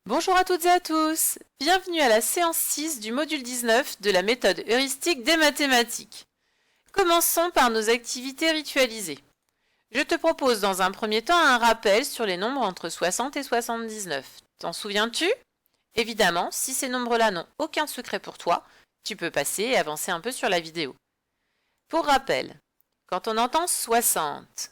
Bonjour à toutes et à tous, bienvenue à la séance 6 du module 19 de la méthode heuristique des mathématiques. Commençons par nos activités ritualisées. Je te propose dans un premier temps un rappel sur les nombres entre 60 et 79. T'en souviens-tu? Évidemment, si ces nombres-là n'ont aucun secret pour toi, tu peux passer et avancer un peu sur la vidéo. Pour rappel, quand on entend 60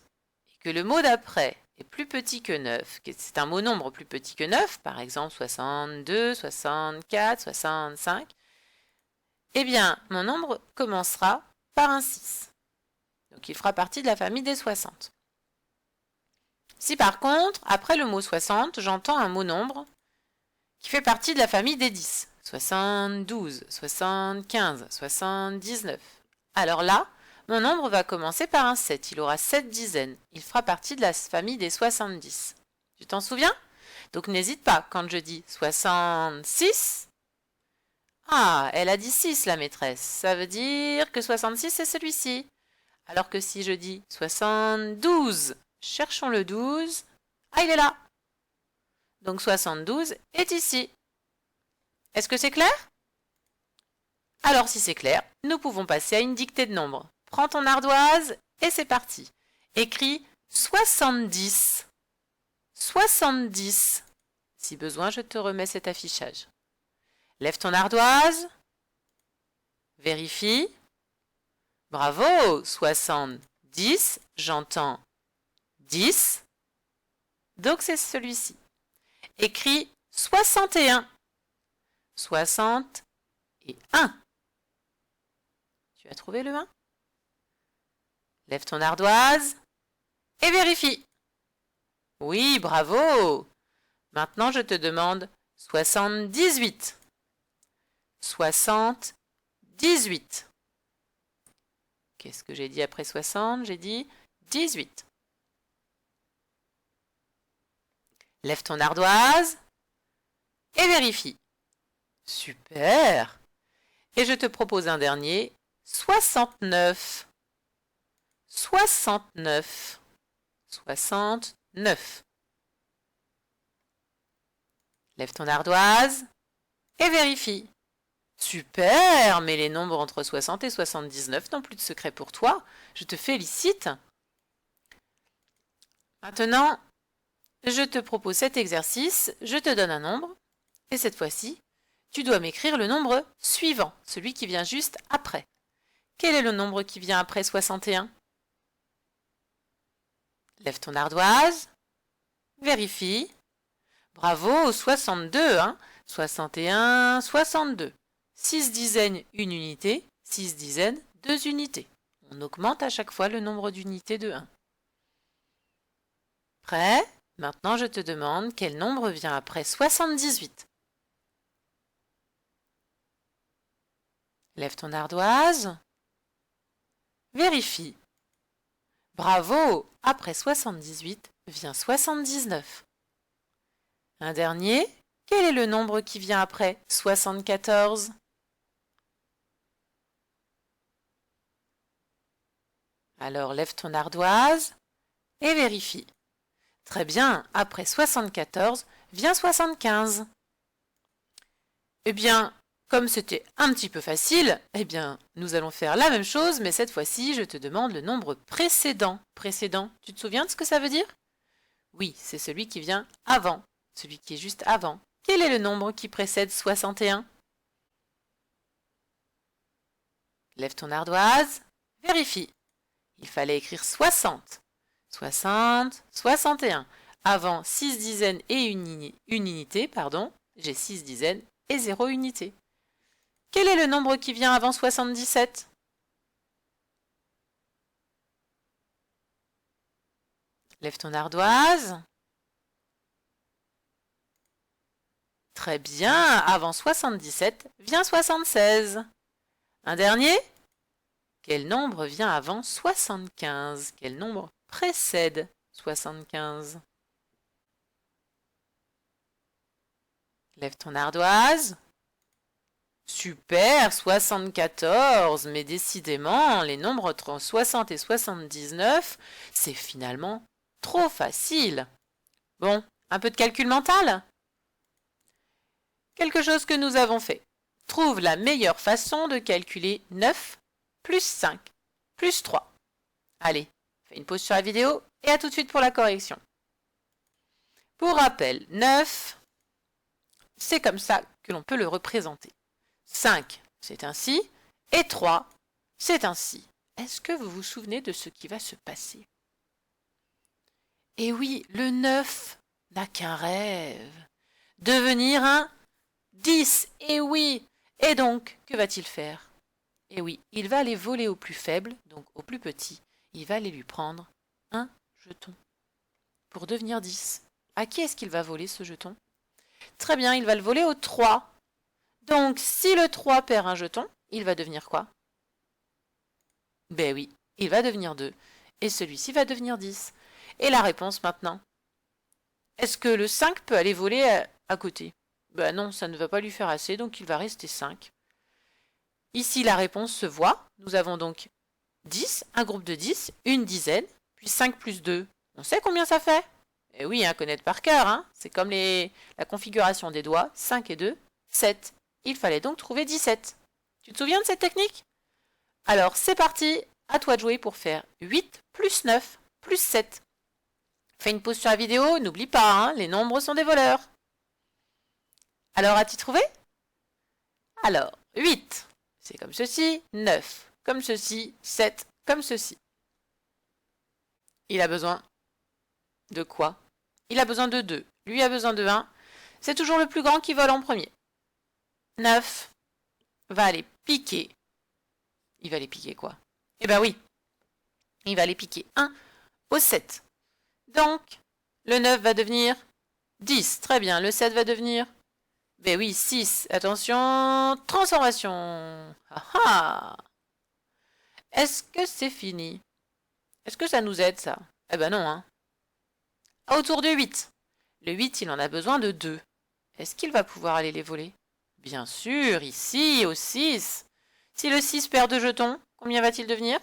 et que le mot d'après est plus petit que 9, que c'est un mot nombre plus petit que 9, par exemple 62, 64, 65, eh bien, mon nombre commencera par un 6. Donc, il fera partie de la famille des 60. Si par contre, après le mot 60, j'entends un mot nombre qui fait partie de la famille des 10, 72, 75, 79, alors là, mon nombre va commencer par un 7, il aura 7 dizaines. Il fera partie de la famille des 70. Tu t'en souviens? Donc n'hésite pas, quand je dis 66, ah, elle a dit 6 la maîtresse. Ça veut dire que 66 c'est celui-ci. Alors que si je dis 72, cherchons le 12, ah il est là. Donc 72 est ici. Est-ce que c'est clair? Alors si c'est clair, nous pouvons passer à une dictée de nombres. Prends ton ardoise et c'est parti. Écris 70. 70. Si besoin, je te remets cet affichage. Lève ton ardoise. Vérifie. Bravo, 70. J'entends 10. Donc c'est celui-ci. Écris 61. 60 et 1. Tu as trouvé le 1? Lève ton ardoise et vérifie. Oui, bravo. Maintenant, je te demande 78. 78. Qu'est-ce que j'ai dit après 60? J'ai dit 18. Lève ton ardoise et vérifie. Super. Et je te propose un dernier, 69. 69. 69. Lève ton ardoise et vérifie. Super, mais les nombres entre 60 et 79 n'ont plus de secret pour toi. Je te félicite. Maintenant, je te propose cet exercice. Je te donne un nombre. Et cette fois-ci, tu dois m'écrire le nombre suivant, celui qui vient juste après. Quel est le nombre qui vient après 61? Lève ton ardoise. Vérifie. Bravo, 62, hein? 61, 62. 6 dizaines, une unité. 6 dizaines, 2 unités. On augmente à chaque fois le nombre d'unités de 1. Prêt? Maintenant, je te demande quel nombre vient après 78. Lève ton ardoise. Vérifie. Bravo! Après 78 vient 79. Un dernier. Quel est le nombre qui vient après 74? Alors lève ton ardoise et vérifie. Très bien, après 74 vient 75. Eh bien, comme c'était un petit peu facile, eh bien, nous allons faire la même chose, mais cette fois-ci, je te demande le nombre précédent. Précédent, tu te souviens de ce que ça veut dire? Oui, c'est celui qui vient avant, celui qui est juste avant. Quel est le nombre qui précède 61? Lève ton ardoise, vérifie. Il fallait écrire 60. 60, 61. Avant 6 dizaines et une unité, pardon, j'ai 6 dizaines et 0 unité. Quel est le nombre qui vient avant 77? Lève ton ardoise. Très bien, avant 77 vient 76. Un dernier? Quel nombre vient avant 75? Quel nombre précède 75? Lève ton ardoise. Super, 74, mais décidément, les nombres entre 60 et 79, c'est finalement trop facile. Bon, un peu de calcul mental? quelque chose que nous avons fait. Trouve la meilleure façon de calculer 9 plus 5 plus 3. Allez, fais une pause sur la vidéo et à tout de suite pour la correction. Pour rappel, 9, c'est comme ça que l'on peut le représenter. 5, c'est ainsi, et 3, c'est ainsi. Est-ce que vous vous souvenez de ce qui va se passer? Eh oui, le 9 n'a qu'un rêve. Devenir un 10, eh oui. Et donc, que va-t-il faire? Eh oui, il va aller voler au plus faible, donc au plus petit. Il va aller lui prendre un jeton pour devenir 10. À qui est-ce qu'il va voler ce jeton? Très bien, il va le voler au 3. Donc, si le 3 perd un jeton, il va devenir quoi? Ben oui, il va devenir 2. Et celui-ci va devenir 10. Et la réponse maintenant? Est-ce que le 5 peut aller voler à côté? Ben non, ça ne va pas lui faire assez, donc il va rester 5. Ici, la réponse se voit. Nous avons donc 10, un groupe de 10, une dizaine, puis 5 plus 2. On sait combien ça fait? Eh oui, connaître par cœur, hein. C'est comme la configuration des doigts. 5 et 2, 7. Il fallait donc trouver 17. Tu te souviens de cette technique? Alors, c'est parti. À toi de jouer pour faire 8 plus 9 plus 7. Fais une pause sur la vidéo. N'oublie pas, hein, les nombres sont des voleurs. Alors, as-tu trouvé? Alors, 8, c'est comme ceci. 9, comme ceci. 7, comme ceci. Il a besoin de quoi? Il a besoin de 2. Lui a besoin de 1. C'est toujours le plus grand qui vole en premier. 9 va aller piquer. Il va aller piquer quoi? Eh bien oui, il va aller piquer 1 au 7. Donc, le 9 va devenir 10. Très bien, le 7 va devenir... Ben oui, 6. Attention, transformation. Ah ah! Est-ce que c'est fini? Est-ce que ça nous aide, ça? Eh ben non, hein. Autour du 8. Le 8, il en a besoin de 2. Est-ce qu'il va pouvoir aller les voler? Bien sûr, ici, au 6. Si le 6 perd 2 jetons, combien va-t-il devenir?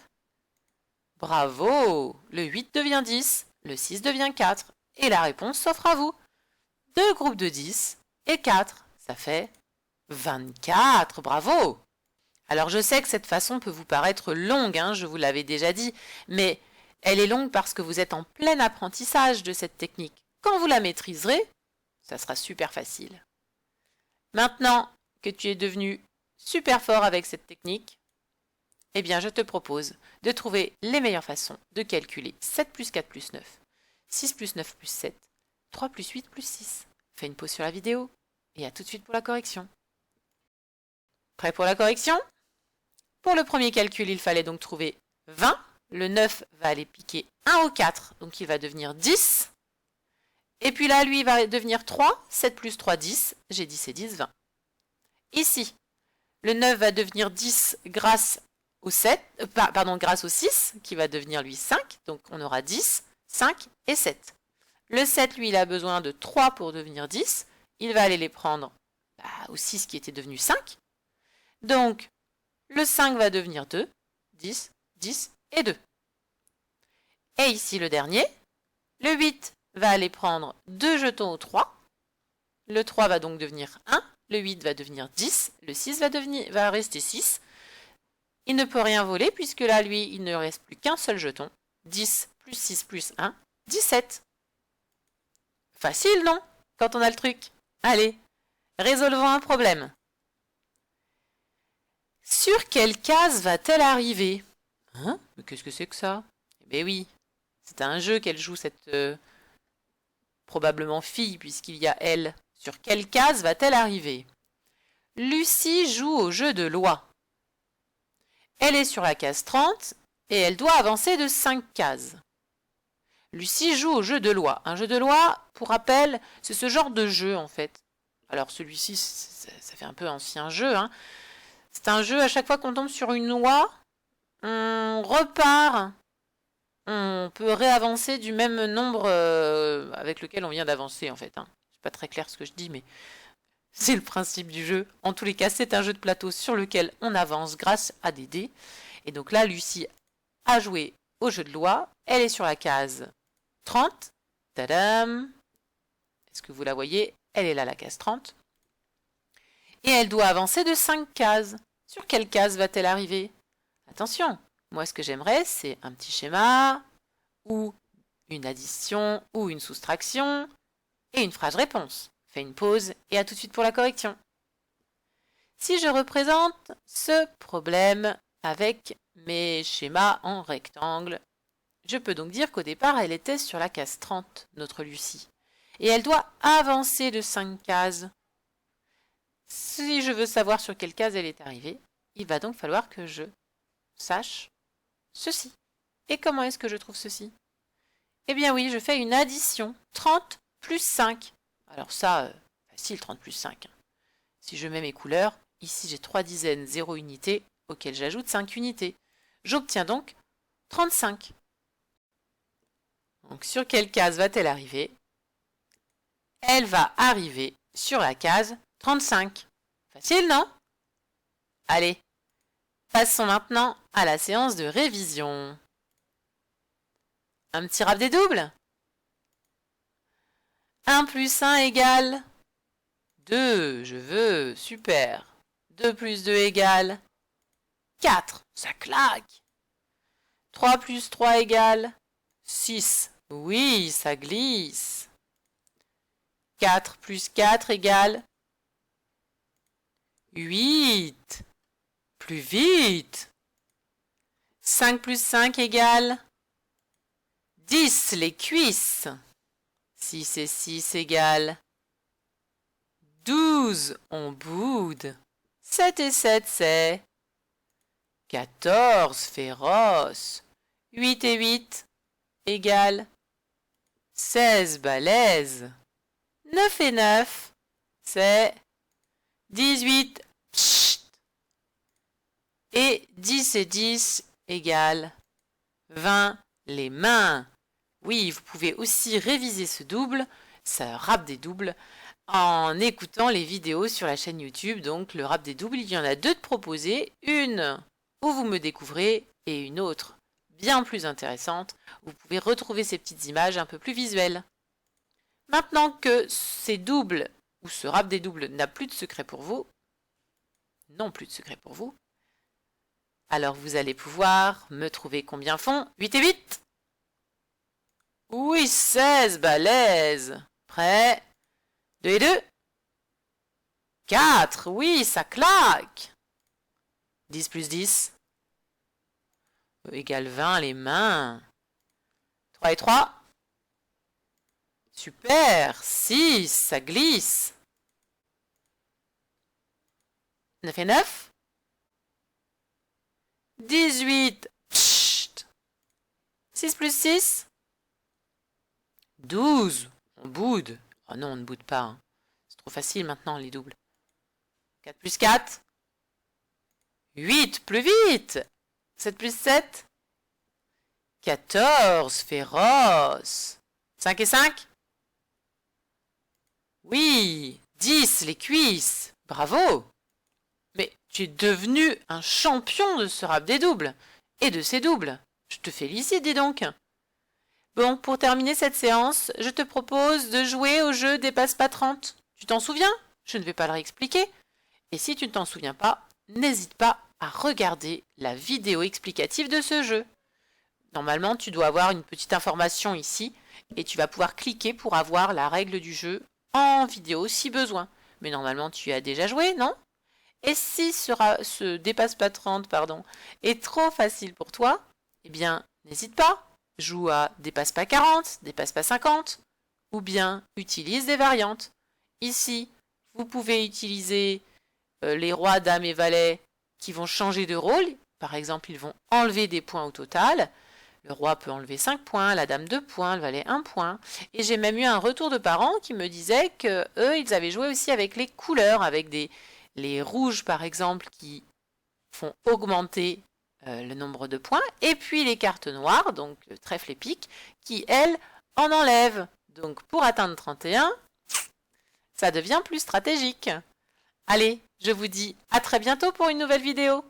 Bravo! Le 8 devient 10, le 6 devient 4. Et la réponse s'offre à vous. 2 groupes de 10 et 4, ça fait 24. Bravo! Alors je sais que cette façon peut vous paraître longue, hein, je vous l'avais déjà dit, mais elle est longue parce que vous êtes en plein apprentissage de cette technique. Quand vous la maîtriserez, ça sera super facile. Maintenant que tu es devenu super fort avec cette technique, eh bien je te propose de trouver les meilleures façons de calculer 7 plus 4 plus 9, 6 plus 9 plus 7, 3 plus 8 plus 6. Fais une pause sur la vidéo et à tout de suite pour la correction. Prêt pour la correction? Pour le premier calcul, il fallait donc trouver 20. Le 9 va aller piquer 1 au 4, donc il va devenir 10. Et puis là, lui, il va devenir 3. 7 plus 3, 10. J'ai dit c'est 10, 20. Ici, le 9 va devenir 10 grâce au 6, qui va devenir lui 5. Donc on aura 10, 5 et 7. Le 7, lui, il a besoin de 3 pour devenir 10. Il va aller les prendre au 6 qui était devenu 5. Donc, le 5 va devenir 2, 10, 10 et 2. Et ici, le dernier, le 8 va aller prendre 2 jetons au 3. Le 3 va donc devenir 1. Le 8 va devenir 10. Le 6 va rester 6. Il ne peut rien voler puisque là, lui, il ne reste plus qu'un seul jeton. 10 plus 6 plus 1, 17. Facile, non? Quand on a le truc. Allez, résolvons un problème. Sur quelle case va-t-elle arriver? Hein? Mais qu'est-ce que c'est que ça? Eh bien oui, c'est un jeu qu'elle joue, cette probablement fille, puisqu'il y a elle. Sur quelle case va-t-elle arriver? Lucie joue au jeu de loi. Elle est sur la case 30 et elle doit avancer de 5 cases. Lucie joue au jeu de loi. Un jeu de loi, pour rappel, c'est ce genre de jeu en fait. Alors celui-ci, ça fait un peu ancien jeu, hein. C'est un jeu, à chaque fois qu'on tombe sur une loi, on repart, on peut réavancer du même nombre avec lequel on vient d'avancer en fait. Hein. C'est pas très clair ce que je dis, mais c'est le principe du jeu. En tous les cas, c'est un jeu de plateau sur lequel on avance grâce à des dés. Et donc là, Lucie a joué au jeu de loi. Elle est sur la case 30. Tadam! Est-ce que vous la voyez? Elle est là, la case 30. Et elle doit avancer de 5 cases. Sur quelle case va-t-elle arriver? Attention, moi ce que j'aimerais, c'est un petit schéma, ou une addition, ou une soustraction, et une phrase réponse. Fais une pause et à tout de suite pour la correction. Si je représente ce problème avec mes schémas en rectangle, je peux donc dire qu'au départ, elle était sur la case 30, notre Lucie. Et elle doit avancer de 5 cases. Si je veux savoir sur quelle case elle est arrivée, il va donc falloir que je sache ceci. Et comment est-ce que je trouve ceci? Eh bien oui, je fais une addition. 30 plus 5. Alors ça, facile, 30 plus 5. Si je mets mes couleurs, ici j'ai 3 dizaines, 0 unités, auxquelles j'ajoute 5 unités. J'obtiens donc 35. Donc sur quelle case va-t-elle arriver? Elle va arriver sur la case 35. Facile, non? Allez, passons maintenant à la séance de révision. Un petit rap des doubles? 1 plus 1 égale 2, je veux, super. 2 plus 2 égale 4, ça claque. 3 plus 3 égale 6, oui, ça glisse. 4 plus 4 égale 8, plus vite. 5 plus 5 égale 10, les cuisses. 6 et 6 égale 12, on boude. 7 et 7, c'est 14, féroce. 8 et 8 égale 16, balèze. 9 et 9, c'est 18, pchit. Et 10 et 10 égale 20, les mains. Oui, vous pouvez aussi réviser ce double, ce rap des doubles, en écoutant les vidéos sur la chaîne YouTube. Donc le rap des doubles, il y en a deux de proposées. Une où vous me découvrez et une autre bien plus intéressante. Où vous pouvez retrouver ces petites images un peu plus visuelles. Maintenant que ces doubles ou ce rap des doubles n'a plus de secret pour vous, non plus de secret pour vous, alors vous allez pouvoir me trouver combien font 8 et 8. Oui, 16, balèze. Prêt? 2 et 2. 4, oui, ça claque. 10 plus 10 égale 20, les mains. 3 et 3. Super, 6, ça glisse. 9 et 9. 18, pchit. 6 plus 6. 12, on boude. Oh non, on ne boude pas. Hein. C'est trop facile maintenant, les doubles. 4 plus 4. 8, plus vite. 7 plus 7. 14, féroce. 5 et 5. Oui, 10, les cuisses. Bravo. Mais tu es devenu un champion de ce rap des doubles. Et de ces doubles. Je te félicite, dis donc. Bon, pour terminer cette séance, je te propose de jouer au jeu Dépasse pas 30. Tu t'en souviens? Je ne vais pas le réexpliquer. Et si tu ne t'en souviens pas, n'hésite pas à regarder la vidéo explicative de ce jeu. Normalement, tu dois avoir une petite information ici et tu vas pouvoir cliquer pour avoir la règle du jeu en vidéo si besoin. Mais normalement, tu as déjà joué, non? Et si ce Dépasse pas 30 est trop facile pour toi, eh bien, n'hésite pas. Joue à dépasse pas 40, dépasse pas 50, ou bien utilise des variantes. Ici, vous pouvez utiliser les rois, dames et valets qui vont changer de rôle. Par exemple, ils vont enlever des points au total. Le roi peut enlever 5 points, la dame 2 points, le valet 1 point. Et j'ai même eu un retour de parents qui me disaient que eux, ils avaient joué aussi avec les couleurs, avec les rouges par exemple qui font augmenter le nombre de points, et puis les cartes noires, donc le trèfle et pique, qui, elles, en enlèvent. Donc pour atteindre 31, ça devient plus stratégique. Allez, je vous dis à très bientôt pour une nouvelle vidéo.